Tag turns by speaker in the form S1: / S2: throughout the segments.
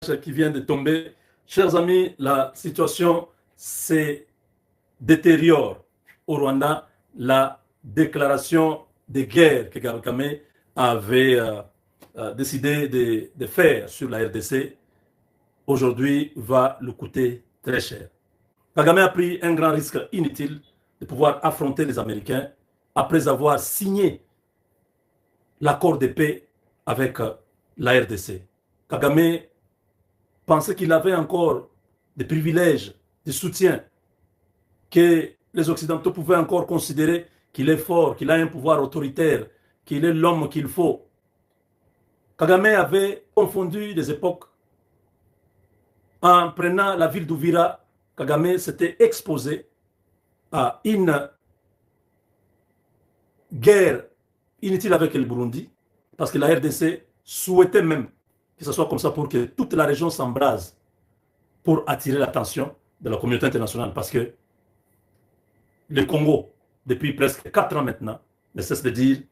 S1: qui vient de tomber. Chers amis, la situation se détériore au Rwanda. La déclaration de guerre que Kagame avait décidé de faire sur la RDC, aujourd'hui, va lui coûter très cher. Kagame a pris un grand risque inutile de pouvoir affronter les Américains après avoir signé l'accord de paix avec la RDC. Kagame pensait qu'il avait encore des privilèges, des soutiens, que les Occidentaux pouvaient encore considérer qu'il est fort, qu'il a un pouvoir autoritaire, qu'il est l'homme qu'il faut. Kagame avait confondu des époques. En prenant la ville d'Ouvira, Kagame s'était exposé à une guerre inutile avec le Burundi, parce que la RDC souhaitait même que ce soit comme ça pour que toute la région s'embrase, pour attirer l'attention de la communauté internationale, parce que le Congo, depuis presque 4 ans maintenant, ne cesse de dire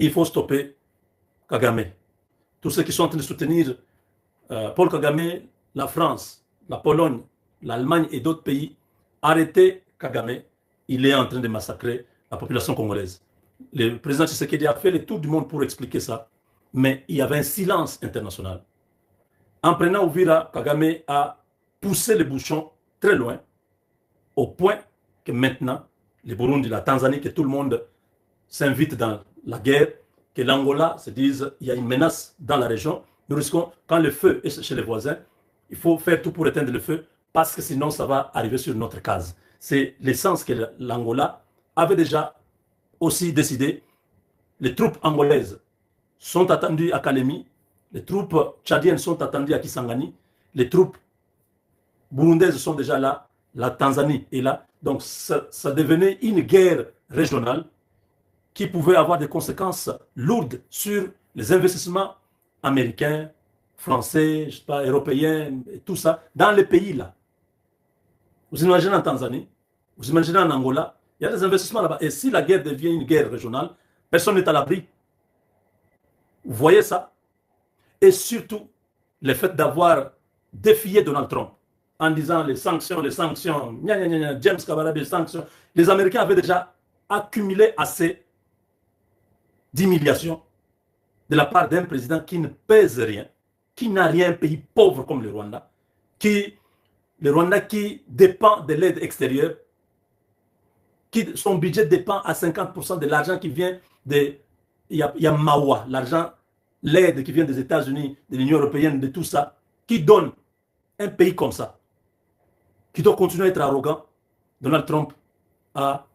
S1: il faut stopper Kagame. Tous ceux qui sont en train de soutenir Paul Kagame, la France, la Pologne, l'Allemagne et d'autres pays, arrêtez Kagame, il est en train de massacrer la population congolaise. Le président Tshisekedi a fait le tour du monde pour expliquer ça, mais il y avait un silence international. En prenant Ouvira, Kagame a poussé le bouchon très loin, au point que maintenant, le Burundi, la Tanzanie, que tout le monde s'invite dans la guerre, que l'Angola se dise il y a une menace dans la région. Nous risquons, quand le feu est chez les voisins, il faut faire tout pour éteindre le feu, parce que sinon ça va arriver sur notre case. C'est l'essence que l'Angola avait déjà aussi décidé. Les troupes angolaises sont attendues à Kalemi, les troupes tchadiennes sont attendues à Kisangani, les troupes burundaises sont déjà là, la Tanzanie est là. Donc ça devenait une guerre régionale qui pouvait avoir des conséquences lourdes sur les investissements américains, français, je sais pas, européens, et tout ça, dans les pays là. Vous imaginez en Tanzanie, vous imaginez en Angola, il y a des investissements là-bas. Et si la guerre devient une guerre régionale, personne n'est à l'abri. Vous voyez ça? Et surtout, le fait d'avoir défié Donald Trump en disant les sanctions, James Kabara, les sanctions. Les Américains avaient déjà accumulé assez d'humiliation de la part d'un président qui ne pèse rien, qui n'a rien, un pays pauvre comme le Rwanda, le Rwanda qui dépend de l'aide extérieure, son budget dépend à 50% de l'argent qui vient de Yamawa, l'argent, l'aide qui vient des États-Unis, de l'Union européenne, de tout ça, qui donne un pays comme ça, qui doit continuer à être arrogant. Donald Trump a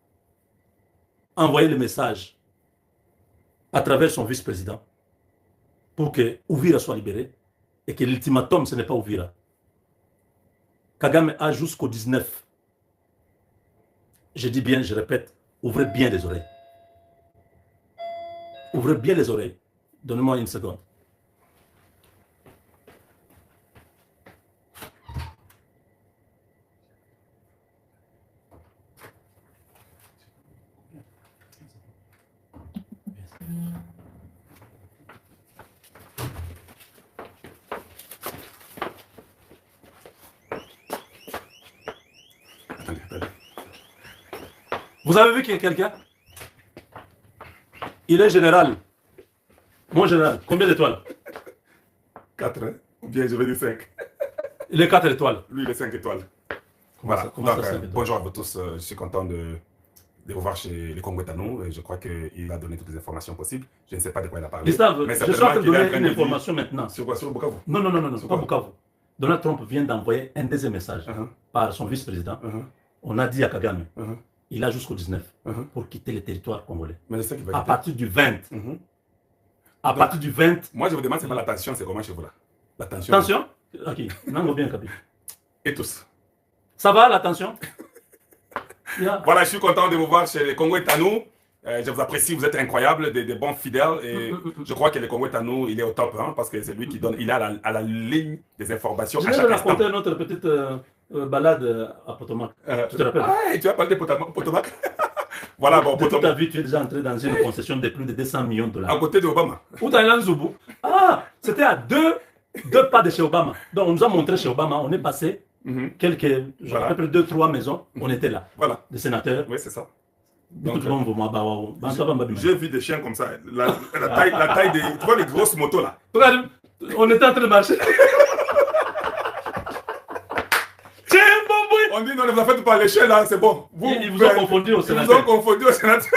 S1: envoyé le message à travers son vice-président pour que Ouvira soit libéré et que l'ultimatum, ce n'est pas Ouvira. Kagame a jusqu'au 19. Je dis bien, je répète, ouvrez bien les oreilles. Ouvrez bien les oreilles. Donnez-moi une seconde. Vous avez vu qu'il y a quelqu'un? Il est général. Mon général, combien d'étoiles?
S2: 4, hein? Ou bien je vais dire 5.
S1: Il est 4 étoiles.
S2: Lui, il est 5 étoiles.
S1: Comment
S2: Voilà.
S1: ça, comment
S2: Donc,
S1: ça, 5 étoiles?
S2: bonjour à vous tous. Je suis content de vous voir chez les Congo Tano. Je crois qu'il a donné toutes les informations possibles. Je ne sais pas de quoi il a parlé.
S1: Gustave,
S2: mais
S1: je suis en train de donner une information maintenant.
S2: Sur quoi? Sur Bukavu?
S1: Non, pas Bukavu. Donald Trump vient d'envoyer un deuxième message par son vice-président. On a dit à Kagame, il a jusqu'au 19 pour quitter le territoire congolais.
S2: Mais je sais qu'il va
S1: À partir du 20. À partir du 20.
S2: Moi, je vous demande, c'est pas la tension, c'est comment chez vous là? La tension.
S1: Tension? Ok, non, bien capé.
S2: Et tous.
S1: Ça va la tension? Yeah.
S2: Voilà, je suis content de vous voir chez les Congo Tano. Je vous apprécie, vous êtes incroyables, des bons fidèles. Et je crois que le Congo Tano, il est au top, parce que c'est lui qui donne, il est à la ligne des informations.
S1: Je
S2: à
S1: viens
S2: chaque
S1: de
S2: instant.
S1: raconter notre petite balade à Potomac. Tu te rappelles?
S2: Ah, et tu as parlé de Potomac. Voilà, bon,
S1: Depuis ta vie, tu es déjà entré dans une concession de plus de 200 millions de dollars.
S2: À côté d'Obama.
S1: Où t'as un Zoubou? Ah, c'était à 2 2 pas de chez Obama. Donc, on nous a montré chez Obama, on est passé quelques,
S2: Voilà.
S1: à peu près 2-3 maisons, on était là.
S2: Voilà.
S1: Des sénateurs.
S2: Oui, c'est ça.
S1: Donc,
S2: J'ai vu des chiens comme ça. La taille des. Tu vois les grosses motos là.
S1: regarde, on était en train de marcher. Tiens, bon bruit.
S2: On dit non, ne vous en faites pas, les chiens là, c'est bon.
S1: Ils vous ont confondu au
S2: Ils vous ont
S1: sénateur.
S2: confondu au sénateur.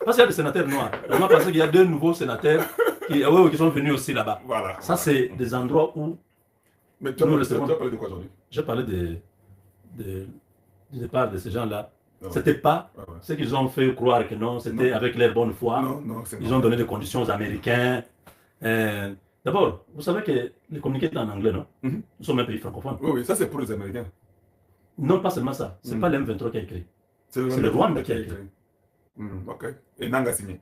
S1: Parce qu'il y a des sénateurs noirs. On a pensé qu'il y a 2 nouveaux sénateurs qui sont venus aussi là-bas.
S2: Voilà.
S1: Ça, c'est des endroits où.
S2: Mais tu as
S1: Nous,
S2: parlé de quoi aujourd'hui?
S1: J'ai parlé du départ de ces gens-là.
S2: Ouais.
S1: C'était pas
S2: Ouais.
S1: ce qu'ils ont fait croire que non, c'était avec leur bonne foi.
S2: Non, c'est
S1: Ils ont donné des conditions aux Américains. D'abord, vous savez que les communiqués étaient en anglais, non? Nous sommes un pays francophone.
S2: Oui, ça c'est pour les Américains.
S1: Non, pas seulement ça. C'est pas l'M23 qui a écrit.
S2: C'est
S1: le Rwanda qui a écrit.
S2: Ok. Et Nanga a signé.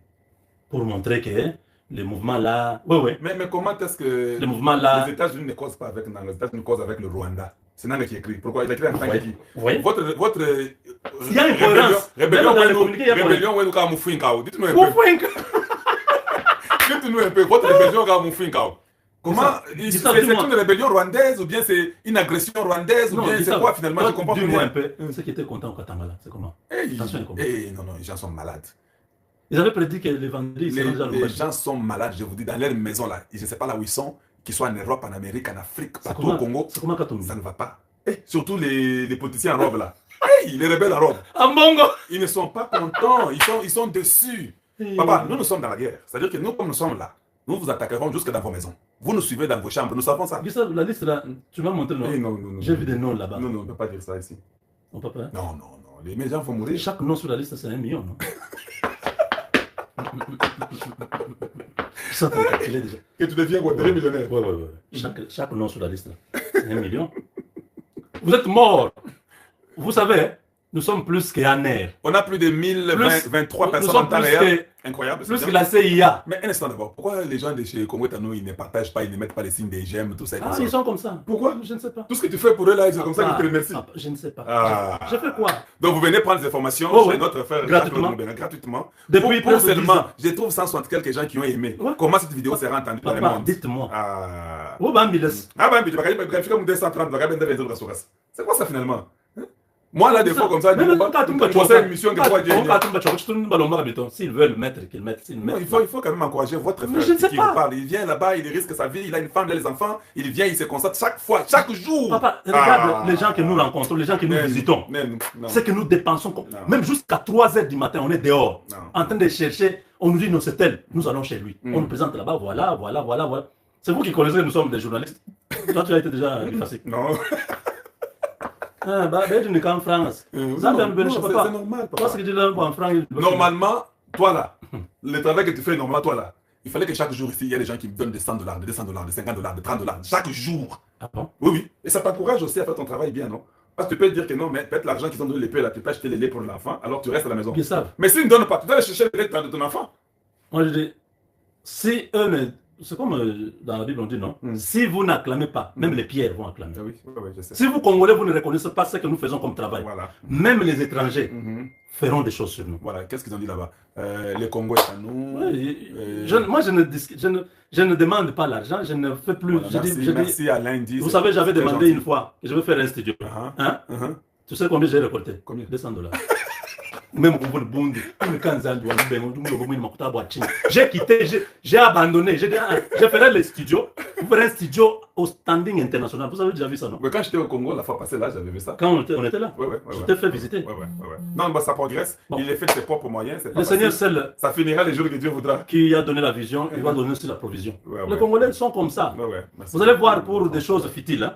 S1: Pour montrer que les mouvements là. Oui.
S2: Mais comment est-ce que
S1: les mouvements là.
S2: Les États-Unis ne causent pas avec Nanga, les États-Unis causent avec le Rwanda? C'est Nanga qui écrit. Pourquoi il a écrit en tant qu'écrit?
S1: Oui.
S2: Votre
S1: il y a une cohérence.
S2: Rébellion, où nous avons fait un dites-nous un peu. Dites-nous un peu. Votre rébellion, nous avons fait un comment? C'est une rébellion rwandaise ou bien c'est une agression rwandaise ou bien c'est quoi finalement? Je comprends
S1: dis-moi un peu. Ceux qui étaient contents au Katanga là, c'est comment?
S2: Non, les gens sont malades.
S1: Ils avaient prédit que les vendredis,
S2: les gens sont malades, je vous dis, dans leur maison là. Je ne sais pas là où ils sont, qu'ils soient en Europe, en Amérique, en Afrique, partout au Congo. Ça ne va pas. Surtout les politiciens en robe là. Les rebelles en robe.
S1: En bongo.
S2: Ils ne sont pas contents, ils sont déçus. Papa, nous sommes dans la guerre. C'est-à-dire que nous, comme nous sommes là, nous vous attaquerons jusque dans vos maisons. Vous nous suivez dans vos chambres, nous savons ça.
S1: La liste là, tu m'as montré, non?
S2: Non.
S1: J'ai vu des noms là-bas.
S2: Non, on ne peut pas dire ça ici.
S1: On peut pas?
S2: Non. Les gens vont mourir.
S1: Chaque nom sur la liste, c'est 1 million, non? Ça, tu as calculé déjà.
S2: Que tu deviens millionnaire.
S1: Oui. Chaque nom sur la liste, c'est 1 million. Vous êtes mort. Vous savez, nous sommes plus qu'un air.
S2: On a plus de 1023 personnes en temps réel. Incroyable.
S1: Plus que la CIA.
S2: Mais un instant d'abord, pourquoi les gens de chez Congo Tano, ils ne partagent pas, ils ne mettent pas les signes des j'aime, tout ça?
S1: Ils sont comme ça.
S2: Pourquoi?
S1: Je ne sais pas.
S2: Tout ce que tu fais pour eux là, c'est comme ça qu'ils te remercient.
S1: Je ne sais pas. Je fais quoi?
S2: Donc vous venez prendre des informations chez notre frère gratuitement. Pour seulement, je trouve 160 quelques gens qui ont aimé. Comment cette vidéo sera entendue dans le monde?
S1: Dites-moi.
S2: C'est quoi ça finalement? Moi, là, des fois, comme ça, je conseille une mission que toi,
S1: s'ils veulent mettre, qu'ils mettent.
S2: Non, il faut quand même encourager votre frère qui vous parle. Il vient là-bas, il risque sa vie, il a une femme, il a les enfants, il vient, il se constate chaque fois, chaque jour.
S1: Papa, regarde les gens que nous rencontrons, les gens que nous visitons. C'est que nous dépensons, même jusqu'à 3 h du matin, on est dehors, en train de chercher. On nous dit, non, c'est elle, nous allons chez lui. On nous présente là-bas, voilà. C'est vous qui connaissez, nous sommes des journalistes. Toi, tu as été déjà effacé.
S2: Non.
S1: En France.
S2: C'est normal, papa. Normalement, toi là, le travail que tu fais, normalement, toi là, il fallait que chaque jour ici, il y ait des gens qui me donnent des $100, de $200, de $50, de $30, chaque jour.
S1: Ah bon?
S2: Oui. Et ça t'encourage aussi à faire ton travail bien, non? Parce que tu peux dire que non, mais peut-être l'argent qu'ils ont donné les peu là, tu peux acheter les laits pour l'enfant, alors tu restes à la maison.
S1: Ils savent.
S2: Mais s'ils ne donnent pas, tu dois aller chercher les laits de ton enfant.
S1: Moi je dis, si eux, c'est comme dans la Bible on dit non, si vous n'acclamez pas, même les pierres vont acclamer.
S2: Oui, je sais.
S1: Si vous Congolais, vous ne reconnaissez pas ce que nous faisons comme travail, même les étrangers feront des choses sur nous.
S2: Voilà, qu'est-ce qu'ils ont dit là-bas? Les Congolais à nous.
S1: Moi je ne demande pas l'argent, je ne fais plus.
S2: Merci à lundi.
S1: Vous savez, j'avais demandé une fois que je veux faire un studio. Tu sais combien j'ai récolté?
S2: Combien?
S1: $200. Même j'ai quitté, j'ai abandonné, j'ai fait les studios, vous ferez un studio au standing international. Vous avez déjà vu ça, non?
S2: Mais quand j'étais au Congo, la fois passée, là, j'avais vu ça.
S1: Quand on était là, je t'ai fait visiter.
S2: Non, ça progresse, il est fait de ses propres moyens.
S1: Le Seigneur seul,
S2: ça finira les jours que Dieu voudra.
S1: Qui a donné la vision, il va donner aussi la provision. Les Congolais sont comme ça. Vous allez voir pour des choses futiles,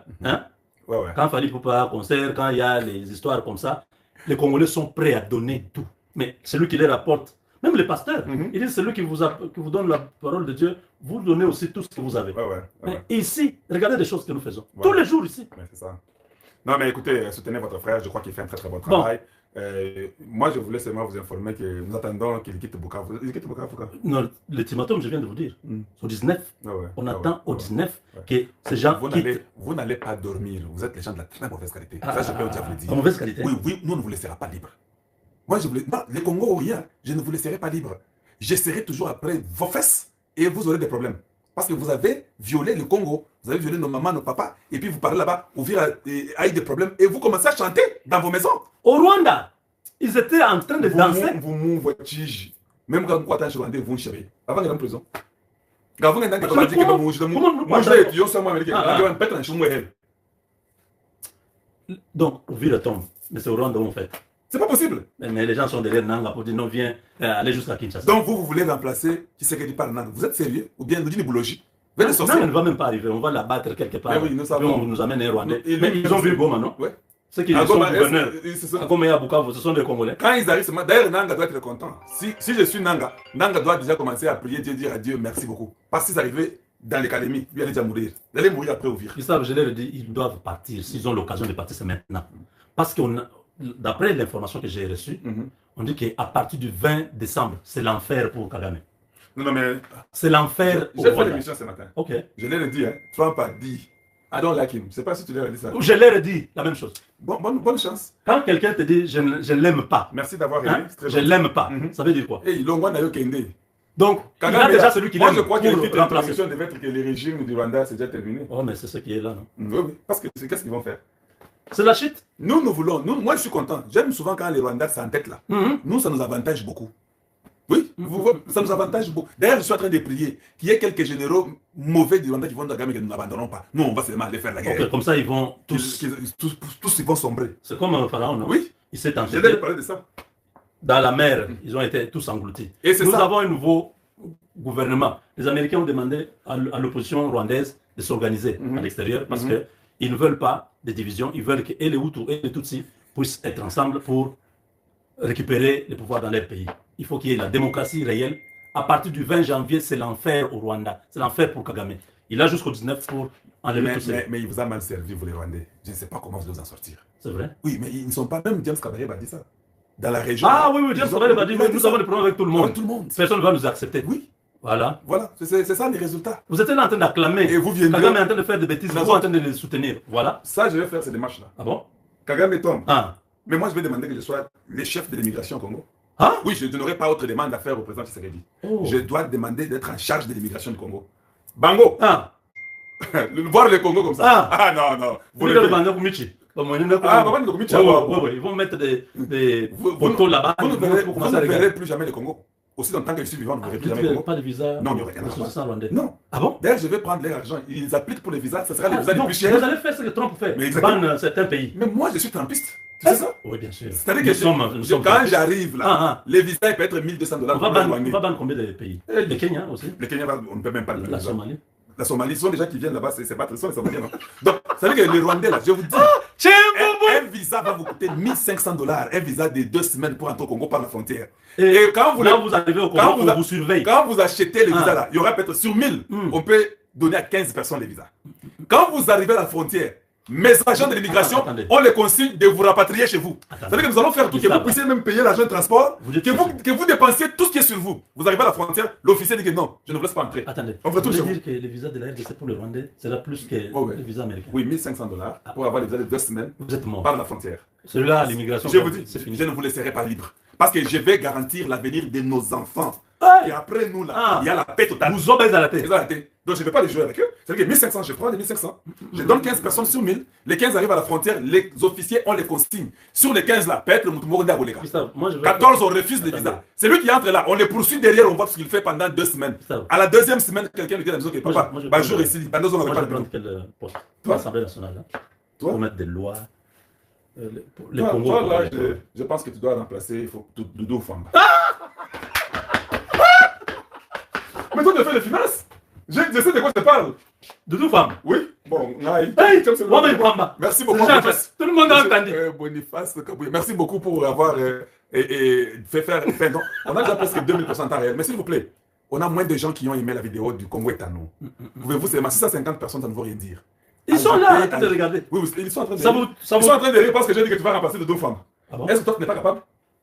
S1: quand Fali Poupa concert, quand il y a les histoires comme ça, les Congolais sont prêts à donner tout. Mais celui qui les rapporte, même les pasteurs, il dit celui qui vous donne la parole de Dieu, vous donnez aussi tout ce que vous avez. Mais ici, regardez les choses que nous faisons. Tous les jours ici.
S2: C'est ça. Non, mais écoutez, soutenez votre frère, je crois qu'il fait un très très bon travail. Moi, je voulais seulement vous informer que nous attendons qu'il quitte Bukavu. Il quitte Bukavu quand?
S1: Non, l'ultimatum, je viens de vous dire. Au 19. On attend au 19 que ces gens quittent.
S2: Vous n'allez pas dormir. Vous êtes les gens de la très mauvaise qualité. Ça, je peux déjà vous le dire.
S1: Mauvaise qualité?
S2: Oui, nous ne vous laisserons pas libre. Moi, je voulais. Non, les Congos ou rien, je ne vous laisserai pas libre. Je serai toujours après vos fesses et vous aurez des problèmes. Parce que vous avez violé le Congo, vous avez violé nos mamans, nos papas, et puis vous parlez là-bas, Uvira a eu des problèmes, et vous commencez à chanter dans vos maisons.
S1: Au Rwanda, ils étaient en train de danser.
S2: Vous m'ouvrez, même quand vous êtes en Rwanda, vous chérie. Avant d'aller en prison. Quand vous êtes en train de dire que moi, je vais étudier ça, moi, américain.
S1: Donc, Uvira tombe, mais c'est au Rwanda en fait.
S2: C'est pas possible.
S1: Mais les gens sont derrière Nanga pour dire non, viens aller jusqu'à Kinshasa.
S2: Donc vous voulez remplacer Tshisekedi par Nanga. Vous êtes sérieux? Ou bien Ndini Boulogi?
S1: Nanga ne va même pas arriver. On va la battre quelque part.
S2: Oui,
S1: on nous amène un Rwandais. Mais ils ont vu Goma, non?
S2: Oui.
S1: Ceux qui sont gouverneurs. À Goma et à Bukavu, ce sont des Congolais.
S2: Quand ils arrivent, d'ailleurs Nanga doit être content. Si je suis Nanga, Nanga doit déjà commencer à prier Dieu, dire à Dieu merci beaucoup. Parce qu'ils arrivaient dans l'académie, lui allait déjà mourir. Il allait mourir après Uvira.
S1: Ils savent, je leur ai dit, ils doivent partir. S'ils ont l'occasion de partir, c'est maintenant. Parce qu'on d'après l'information que j'ai reçue, on dit qu'à partir du 20 décembre, c'est l'enfer pour Kagame.
S2: Non, mais...
S1: C'est l'enfer.
S2: J'ai fait l'émission ce matin.
S1: Ok.
S2: Je l'ai dit, hein. Trump a dit, I don't like him. Je ne sais pas si tu l'as dit ça.
S1: Je leur ai dit la même chose.
S2: Bonne chance.
S1: Quand quelqu'un te dit, je ne l'aime pas.
S2: Merci d'avoir aimé.
S1: Je ne l'aime pas. Ça veut dire quoi?
S2: Et Longwa n'a eu Kende.
S1: Donc, Kagame, il a déjà celui qui l'aime.
S2: Moi, je crois que la transition devait être que le régime du Rwanda, c'est déjà terminé.
S1: Oh, mais c'est ce qui est là, non?
S2: Oui, parce que qu'est-ce qu'ils vont faire?
S1: C'est la chute.
S2: Nous voulons. Moi, je suis content. J'aime souvent quand les Rwandais s'entêtent là. Nous, ça nous avantage beaucoup. Oui, ça nous avantage beaucoup. D'ailleurs, je suis en train de prier qu'il y ait quelques généraux mauvais du Rwanda qui vont dire que nous n'abandonnons pas. Nous, on va seulement aller faire la guerre.
S1: Okay, comme ça, ils vont tous
S2: ils vont sombrer.
S1: C'est comme un pharaon, non?
S2: Oui.
S1: Il s'est enchaîné.
S2: Je vais parler de ça.
S1: Dans la mer, ils ont été tous engloutis.
S2: Et nous
S1: avons un nouveau gouvernement. Les Américains ont demandé à l'opposition rwandaise de s'organiser à l'extérieur parce qu'ils ne veulent pas de division. Ils veulent que et les Hutus et les Tutsis puissent être ensemble pour récupérer le pouvoir dans leur pays. Il faut qu'il y ait la démocratie réelle. À partir du 20 janvier, c'est l'enfer au Rwanda. C'est l'enfer pour Kagame. Il a jusqu'au 19 pour enlever tout ça.
S2: Mais il vous a mal servi, vous les Rwandais. Je ne sais pas comment vous allez vous en sortir.
S1: C'est vrai?
S2: Oui, mais ils ne sont pas... Même James Kabarebe a dit ça. Dans la région...
S1: Ah oui, James Kabarebe a dit, nous avons des problèmes avec tout le monde.
S2: Tout le monde.
S1: Personne ne va nous accepter.
S2: Oui.
S1: Voilà.
S2: Voilà, c'est ça les résultats.
S1: Vous êtes en train d'acclamer.
S2: Et vous viendrez...
S1: Kagame est en train de faire des bêtises, vous êtes en train de les soutenir. Voilà.
S2: Ça, je vais faire ces démarches-là.
S1: Ah bon?
S2: Kagame tombe.
S1: Ah.
S2: Mais moi, je vais demander que je sois le chef de l'immigration au Congo.
S1: Ah?
S2: Oui, je n'aurai pas autre demande à faire au président Tshisekedi. Oh. Je dois demander d'être en charge de l'immigration du Congo. Bango!
S1: Ah!
S2: Voir le Congo comme ça. Ah non.
S1: Vous le demandez pour Michi. Ils vont mettre des photos là-bas.
S2: Vous ne verrez plus jamais le Congo. Aussi longtemps que je suis vivant, vous ne verrez plus jamais le Congo.
S1: Pas de visa.
S2: Non, il n'y aura rien à voir.
S1: Non. Ah bon?
S2: D'ailleurs, je vais prendre leur argent. Ils appliquent pour les visas. Ce sera les visas les plus chers.
S1: Vous allez faire ce que Trump fait. Ban certains pays.
S2: Mais moi, je suis trumpiste. Tu sais ça?
S1: Oui, bien sûr.
S2: C'est-à-dire que quand j'arrive là, les visas peuvent être $1200.
S1: On va ban combien de pays? Le Kenya aussi.
S2: Le Kenya, on ne peut même pas le
S1: La Somalie.
S2: La Somalie, ce sont des gens qui viennent là-bas, c'est pas très sont les Somaliens. Donc, ça veut dire que les Rwandais là, je vous dis, un visa va vous coûter $1500, un visa de 2 semaines pour entrer au Congo par la frontière.
S1: Et quand vous arrivez au Congo, on vous surveille.
S2: Quand vous achetez les visas là, il y aura peut-être sur 1000, on peut donner à 15 personnes les visas. Quand vous arrivez à la frontière, mes agents de l'immigration, on les consigne de vous rapatrier chez vous. C'est-à-dire que nous allons faire tout, que vous puissiez même payer l'argent de transport, que vous dépensiez tout ce qui est sur vous. Vous arrivez à la frontière, l'officier dit que non, je ne vous laisse pas entrer.
S1: Attendez,
S2: on
S1: vous voulez dire que les visas de la RDC pour le Rwandais, c'est là plus que les visas américains?
S2: Oui, $1500 pour avoir les visas de 2 semaines par la frontière.
S1: Celui-là, l'immigration,
S2: je vous dis, je ne vous laisserai pas libre. Parce que je vais garantir l'avenir de nos enfants. Et après nous, là, il y a la paix totale.
S1: Vous obéissez à la tête.
S2: Donc je ne vais pas les jouer avec eux. C'est-à-dire que 1500, je prends les 1500. Je donne 15 personnes sur 1000. Les 15 arrivent à la frontière. Les officiers, on les consigne. Sur les 15 là, peut-être le Moutoumorinde à Boleka. 14, on refuse les visas. C'est lui qui entre là. On les poursuit derrière, on voit ce qu'il fait pendant 2 semaines. À la 2e semaine, quelqu'un lui dit à la maison que papa, jour ici, pendant 2 ans, on n'avait pas de
S1: prendre quel poste? L'Assemblée nationale. Pour mettre des lois.
S2: Les Congo. Toi, là, je pense que tu dois remplacer Doudou Famba. Mais toi, tu fais les finances. Je sais de quoi je parle.
S1: Doudou Famba.
S2: Oui. Bon,
S1: merci beaucoup. Tout le monde a entendu.
S2: Boniface Kabouye. Merci beaucoup pour avoir fait faire. Non, on a déjà presque 2000% en réel. Mais s'il vous plaît, on a moins de gens qui ont aimé la vidéo du Congo est à nous. Pouvez-vous seulement 650 personnes, ça ne veut rien dire.
S1: Ils sont là en train de regarder.
S2: Oui, ils sont en train de rire. Ils sont en train de rire parce que j'ai dit que tu vas remplacer Doudou Famba. Est-ce que toi, tu n'es pas capable?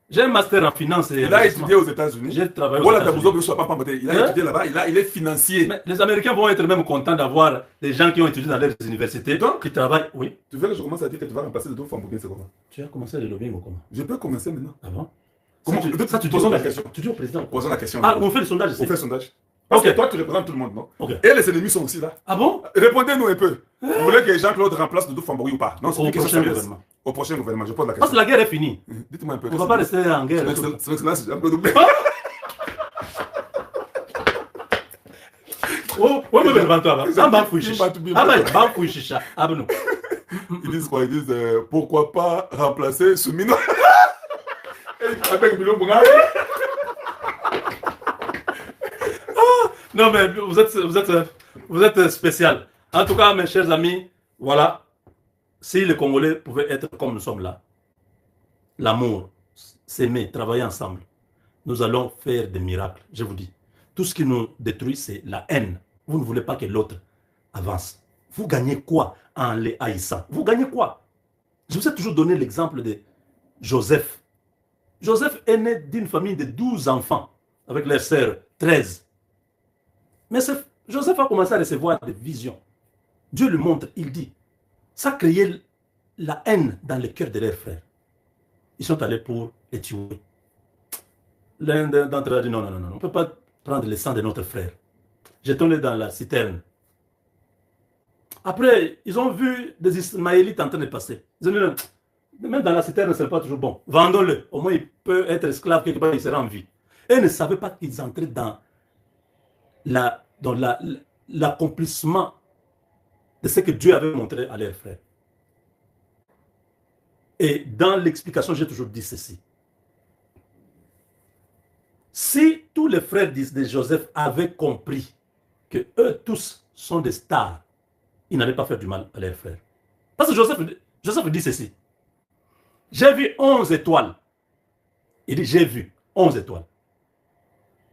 S1: J'ai un master en finance.
S2: Il a étudié aux États-Unis.
S1: J'ai travaillé aux États-Unis.
S2: Il a étudié là-bas, il est financier.
S1: Mais les Américains vont être même contents d'avoir des gens qui ont étudié dans leurs universités, qui travaillent. Oui.
S2: Tu veux que je commence à dire que tu vas remplacer le Doudou Famba ou bien c'est comment?
S1: Tu as commencé le lobbying ou comment?
S2: Je peux commencer maintenant.
S1: Ah bon?
S2: Comment?
S1: Ça, tu dis au président.
S2: Posons la question.
S1: Ah, on fait le sondage.
S2: On fait le sondage. Parce que toi, tu représentes tout le monde, non? Et les ennemis sont aussi là.
S1: Ah bon?
S2: Répondez-nous un peu. Vous voulez que Jean-Claude remplace Doudou Fambori ou pas? Non, c'est
S1: au prochain gouvernement.
S2: Au prochain gouvernement, je pose la question.
S1: Parce que la guerre est finie.
S2: Dites-moi un peu.
S1: On ne va pas rester en guerre.
S2: Son excellence, Jean-Claude. Ils disent quoi? Ils disent pourquoi pas remplacer Soumino avec Bilo Bougari.
S1: Non, mais vous êtes spécial. En tout cas, mes chers amis, voilà. Si les Congolais pouvaient être comme nous sommes là, l'amour, s'aimer, travailler ensemble, nous allons faire des miracles. Je vous dis, tout ce qui nous détruit, c'est la haine. Vous ne voulez pas que l'autre avance. Vous gagnez quoi en les haïssant? Vous gagnez quoi? Je vous ai toujours donné l'exemple de Joseph. Joseph est né d'une famille de 12 enfants, avec leurs sœurs 13. Mais Joseph a commencé à recevoir des visions. Dieu lui montre, il dit, ça a créé la haine dans le cœur de leurs frères. Ils sont allés pour les tuer. L'un d'entre eux a dit, non, on ne peut pas prendre le sang de notre frère. Jetons-les dans la citerne. Après, ils ont vu des Ismaélites en train de passer. Ils ont dit, même dans la citerne, ce n'est pas toujours bon. Vendons-le. Au moins, il peut être esclave quelque part, il sera en vie. Et ils ne savaient pas qu'ils entraient dans l'accomplissement de ce que Dieu avait montré à leurs frères. Et dans l'explication, j'ai toujours dit ceci. Si tous les frères de Joseph avaient compris que eux tous sont des stars, ils n'allaient pas faire du mal à leurs frères. Parce que Joseph dit ceci. J'ai vu 11 étoiles. Il dit, j'ai vu 11 étoiles.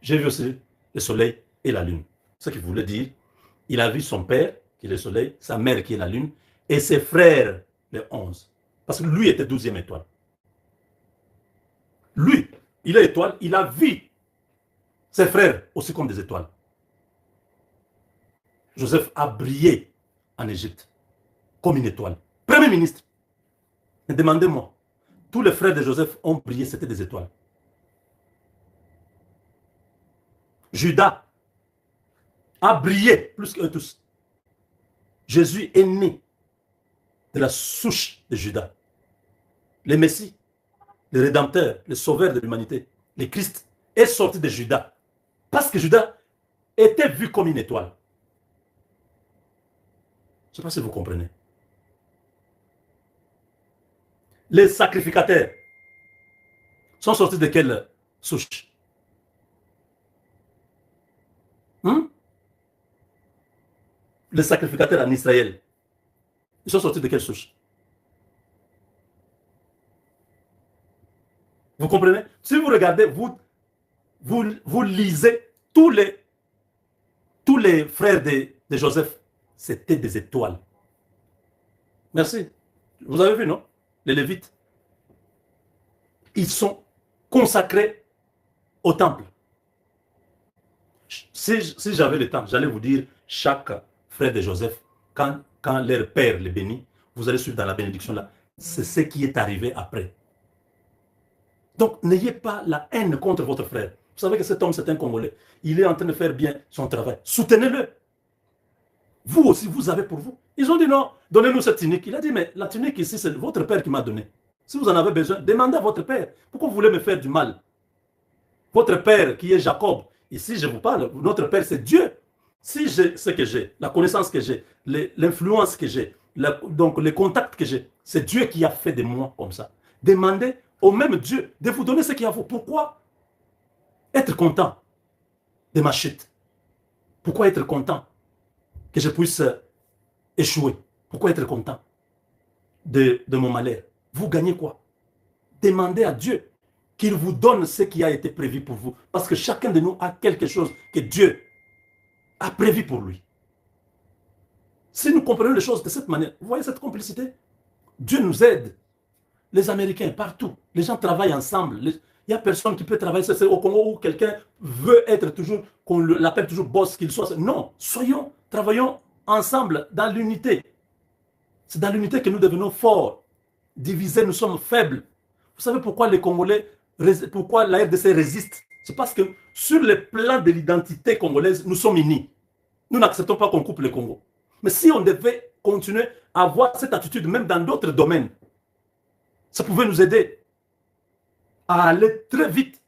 S1: J'ai vu aussi le soleil et la lune. Ce qu'il voulait dire, il a vu son père, qui est le soleil, sa mère, qui est la lune, et ses frères, les 11. Parce que lui était 12e étoile. Lui, il est étoile, il a vu ses frères aussi comme des étoiles. Joseph a brillé en Égypte comme une étoile. Premier ministre. Mais demandez-moi, tous les frères de Joseph ont brillé, c'était des étoiles. Judas a brillé plus qu'eux tous. Jésus est né de la souche de Judas. Le Messie, le Rédempteur, le Sauveur de l'humanité, le Christ est sorti de Judas. Parce que Judas était vu comme une étoile. Je ne sais pas si vous comprenez. Les sacrificateurs sont sortis de quelle souche? Les sacrificateurs en Israël, ils sont sortis de quelle souche? Vous comprenez? Si vous regardez, vous lisez tous les frères de Joseph, c'était des étoiles. Merci. Vous avez vu, non? Les Lévites. Ils sont consacrés au temple. Si j'avais le temps, j'allais vous dire chaque frère de Joseph, quand leur père les bénit, vous allez suivre dans la bénédiction là. C'est ce qui est arrivé après. Donc, n'ayez pas la haine contre votre frère. Vous savez que cet homme, c'est un Congolais. Il est en train de faire bien son travail. Soutenez-le. Vous aussi, vous avez pour vous. Ils ont dit non, donnez-nous cette tunique. Il a dit, mais la tunique ici, c'est votre père qui m'a donné. Si vous en avez besoin, demandez à votre père. Pourquoi vous voulez me faire du mal? Votre père qui est Jacob, ici je vous parle, notre père c'est Dieu. Si j'ai ce que j'ai, la connaissance que j'ai, l'influence que j'ai, donc les contacts que j'ai, c'est Dieu qui a fait de moi comme ça. Demandez au même Dieu de vous donner ce qu'il y a à vous. Pourquoi être content de ma chute? Pourquoi être content que je puisse échouer? Pourquoi être content de mon malheur? Vous gagnez quoi? Demandez à Dieu qu'il vous donne ce qui a été prévu pour vous. Parce que chacun de nous a quelque chose que Dieu a prévu pour lui. Si nous comprenons les choses de cette manière, vous voyez cette complicité? Dieu nous aide. Les Américains, partout, les gens travaillent ensemble. Il n'y a personne qui peut travailler. C'est au Congo où quelqu'un veut être toujours, qu'on l'appelle toujours boss, qu'il soit. Non, travaillons ensemble dans l'unité. C'est dans l'unité que nous devenons forts. Divisés, nous sommes faibles. Vous savez pourquoi les Congolais, pourquoi la RDC résiste? C'est parce que sur le plan de l'identité congolaise, nous sommes unis. Nous n'acceptons pas qu'on coupe le Congo. Mais si on devait continuer à avoir cette attitude, même dans d'autres domaines, ça pouvait nous aider à aller très vite.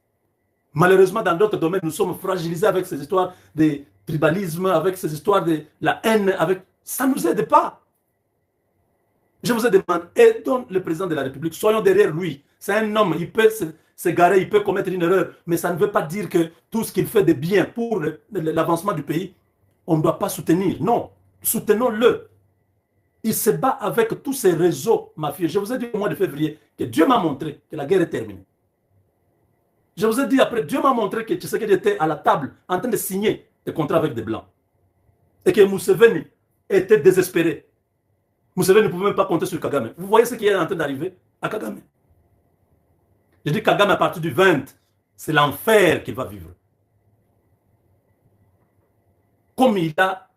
S1: Malheureusement, dans d'autres domaines, nous sommes fragilisés avec ces histoires de tribalisme, avec ces histoires de la haine. Ça ne nous aide pas. Je vous ai demandé, aidons le président de la République, soyons derrière lui. C'est un homme, il peut s'égarer, il peut commettre une erreur, mais ça ne veut pas dire que tout ce qu'il fait de bien pour l'avancement du pays, on ne doit pas soutenir. Non, soutenons-le. Il se bat avec tous ces réseaux mafieux. Je vous ai dit au mois de février que Dieu m'a montré que la guerre est terminée. Je vous ai dit après, Dieu m'a montré que Tshisekedi était à la table en train de signer des contrats avec des Blancs. Et que Museveni était désespéré. Museveni ne pouvait même pas compter sur Kagame. Vous voyez ce qui est en train d'arriver à Kagame. Je dis Kagame à partir du 20, c'est l'enfer qu'il va vivre. Comme il a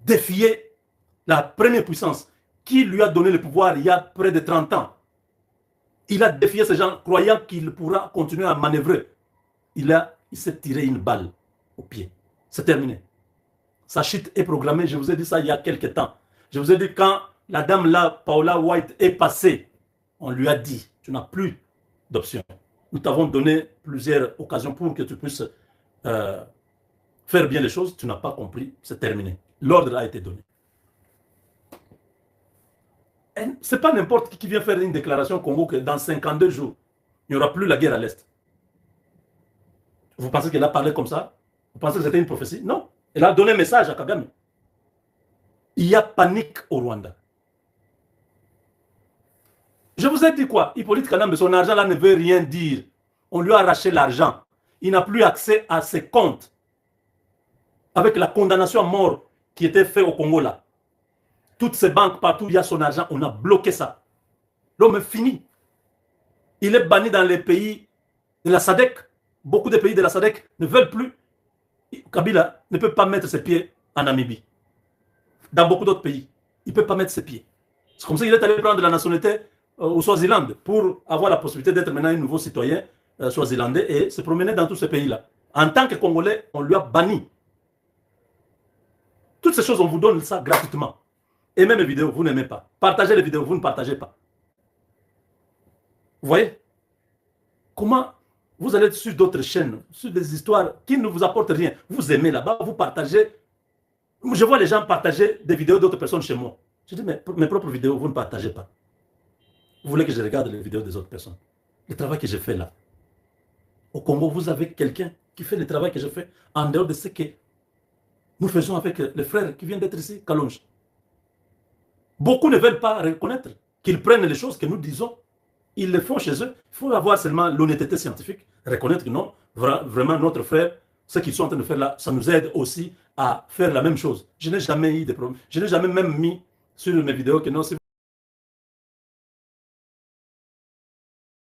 S1: défié la première puissance qui lui a donné le pouvoir il y a près de 30 ans. Il a défié ces gens croyant qu'il pourra continuer à manœuvrer. Il s'est tiré une balle au pied. C'est terminé. Sa chute est programmée, je vous ai dit ça il y a quelques temps. Je vous ai dit quand la dame là, Paula White, est passée, on lui a dit, tu n'as plus d'option. Nous t'avons donné plusieurs occasions pour que tu puisses faire bien les choses. Tu n'as pas compris, c'est terminé. L'ordre a été donné. Ce n'est pas n'importe qui vient faire une déclaration au Congo que dans 52 jours, il n'y aura plus la guerre à l'Est. Vous pensez qu'elle a parlé comme ça? Vous pensez que c'était une prophétie? Non. Elle a donné un message à Kagame. Il y a panique au Rwanda. Je vous ai dit quoi? Hippolyte Kanambe, son argent là ne veut rien dire. On lui a arraché l'argent. Il n'a plus accès à ses comptes. Avec la condamnation à mort qui était faite au Congo là. Toutes ces banques, partout où il y a son argent, on a bloqué ça. L'homme est fini. Il est banni dans les pays de la SADC. Beaucoup de pays de la SADC ne veulent plus. Kabila ne peut pas mettre ses pieds en Namibie. Dans beaucoup d'autres pays, il ne peut pas mettre ses pieds. C'est comme ça qu'il est allé prendre la nationalité au Swaziland pour avoir la possibilité d'être maintenant un nouveau citoyen swazilandais et se promener dans tous ces pays-là. En tant que Congolais, on lui a banni. Toutes ces choses, on vous donne ça gratuitement. Aimez mes vidéos, vous n'aimez pas. Partagez les vidéos, vous ne partagez pas. Vous voyez? Comment vous allez sur d'autres chaînes, sur des histoires qui ne vous apportent rien. Vous aimez là-bas, vous partagez. Je vois les gens partager des vidéos d'autres personnes chez moi. Je dis, mais mes propres vidéos, vous ne partagez pas. Vous voulez que je regarde les vidéos des autres personnes. Le travail que je fais là. Au Congo, vous avez quelqu'un qui fait le travail que je fais en dehors de ce que nous faisons avec les frères qui viennent d'être ici, Kalonge. Beaucoup ne veulent pas reconnaître qu'ils prennent les choses que nous disons. Ils le font chez eux. Il faut avoir seulement l'honnêteté scientifique. Reconnaître que non, vraiment notre frère, ce qu'ils sont en train de faire là, ça nous aide aussi à faire la même chose. Je n'ai jamais eu de problème. Je n'ai jamais même mis sur mes vidéos que non, si